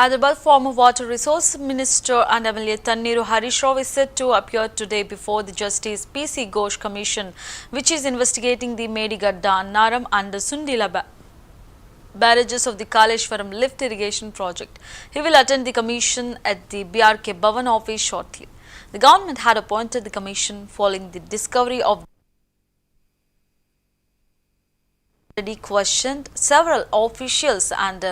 Hyderabad former Water Resource Minister and MLA Tanneeru Harish Rao is set to appear today before the Justice P.C. Ghosh Commission, which is investigating the Medigadda, Naram and Sundila barrages of the Kaleshwaram lift irrigation project. He will attend the commission at the BRK Bhavan office shortly. The government had appointed the commission following the discovery of questioned several officials and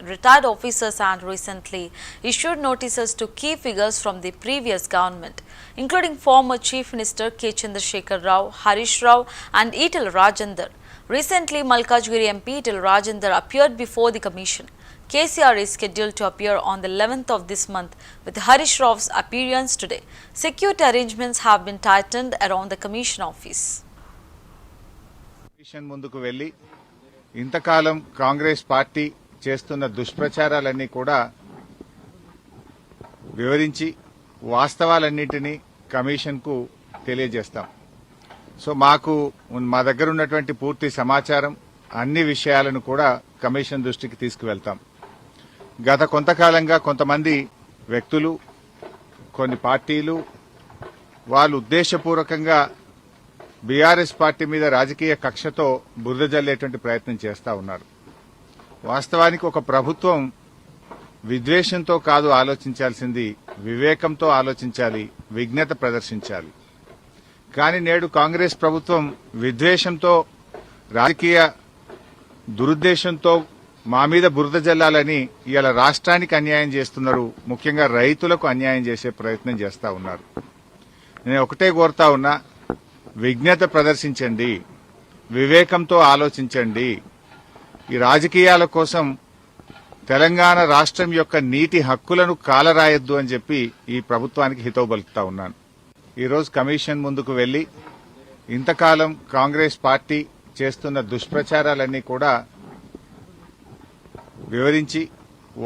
retired officers and recently issued notices to key figures from the previous government, including former Chief Minister K. Chandrasekhar Rao, Harish Rao and Etal Rajendra. Recently, Malkajgiri MP Etal Rajendra appeared before the commission. KCR is scheduled to appear on the 11th of this month, with Harish Rao's appearance today. Security arrangements have been tightened around the commission office. ముందుకు వెళ్లి ఇంతకాలం Congress party చేస్తున్న దుష్ప్రచారాలన్నీ కూడా వివరించి వాస్తవాలన్నిటినీ కమిషన్కు తెలియజేస్తాం. So మా దగ్గర ఉన్నటువంటి పూర్తి సమాచారం అన్ని విషయాలను కూడా కమిషన్ దృష్టికి తీసుకువెళ్తాం. గత కొంతకాలంగా కొంతమంది వ్యక్తులు కొన్ని పార్టీలు వాళ్ళు ఉద్దేశపూర్వకంగా బీఆర్ఎస్ పార్టీ మీద రాజకీయ కక్షతో బురద జల్లేటువంటి ప్రయత్నం చేస్తా ఉన్నారు. వాస్తవానికి ఒక ప్రభుత్వం విద్వేషంతో కాదు ఆలోచించాల్సింది, వివేకంతో ఆలోచించాలి, విజ్ఞత ప్రదర్శించాలి. కానీ నేడు కాంగ్రెస్ ప్రభుత్వం విద్వేషంతో, రాజకీయ దురుద్దేశంతో మా మీద బురద జల్లాలని ఇవాళ రాష్ట్రానికి అన్యాయం చేస్తున్నారు. ముఖ్యంగా రైతులకు అన్యాయం చేసే ప్రయత్నం చేస్తా ఉన్నారు. నేను ఒకటే కోరుతా ఉన్నా, విజ్ఞత ప్రదర్శించండి, వివేకంతో ఆలోచించండి. ఈ రాజకీయాల కోసం తెలంగాణ రాష్ట్రం యొక్క నీటి హక్కులను కాలరాయొద్దు అని చెప్పి ఈ ప్రభుత్వానికి హితవు పలుకుతా ఉన్నాను. ఈరోజు కమిషన్ ముందుకు వెళ్లి ఇంతకాలం కాంగ్రెస్ పార్టీ చేస్తున్న దుష్ప్రచారాలన్నీ కూడా వివరించి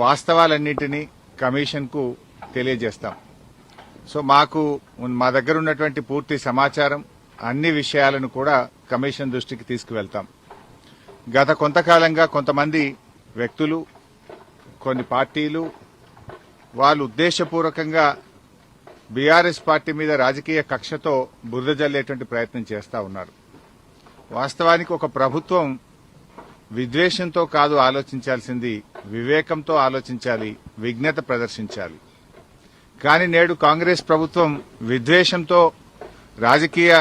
వాస్తవాలన్నింటినీ కమిషన్కు తెలియజేస్తాం. సో మా దగ్గర ఉన్నటువంటి పూర్తి సమాచారం అన్ని విషయాలను కూడా కమిషన్ దృష్టికి తీసుకువెళ్తాం. గత కొంతకాలంగా కొంతమంది వ్యక్తులు కొన్ని పార్టీలు వాళ్ళు ఉద్దేశపూర్వకంగా బీఆర్ఎస్ పార్టీ మీద రాజకీయ కక్షతో బురద జల్లేటువంటి ప్రయత్నం చేస్తా ఉన్నారు. వాస్తవానికి ఒక ప్రభుత్వం విద్వేషంతో కాదు ఆలోచించాల్సింది, వివేకంతో ఆలోచించాలి, విజ్ఞత ప్రదర్శించాలి. కానీ నేడు కాంగ్రెస్ ప్రభుత్వం విద్వేషంతో, రాజకీయ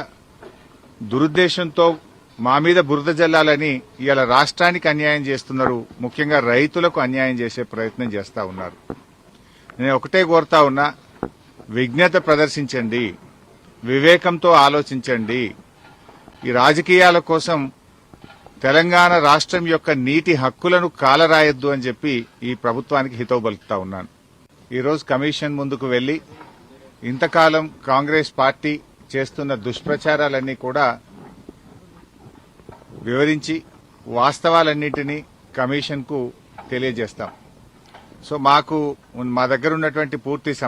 దురుద్దేశంతో మా మీద బురద జల్లాలని ఇవాళ రాష్ట్రానికి అన్యాయం చేస్తున్నారు. ముఖ్యంగా రైతులకు అన్యాయం చేసే ప్రయత్నం చేస్తా ఉన్నారు. నేను ఒకటే కోరుతా ఉన్నా, విజ్ఞత ప్రదర్శించండి, వివేకంతో ఆలోచించండి. ఈ రాజకీయాల కోసం తెలంగాణ రాష్ట్రం యొక్క నీటి హక్కులను కాలరాయొద్దు అని చెప్పి ఈ ప్రభుత్వానికి హితవు పలుకుతా ఉన్నాను. ఈరోజు కమిషన్ ముందుకు వెళ్లి ఇంతకాలం కాంగ్రెస్ పార్టీ చేస్తున్న దుష్ప్రచారాలన్నీ కూడా వివరించి వాస్తవాలన్నింటినీ కమిషన్కు తెలియజేస్తాం. సో మా దగ్గర ఉన్నటువంటి పూర్తి సమాచారం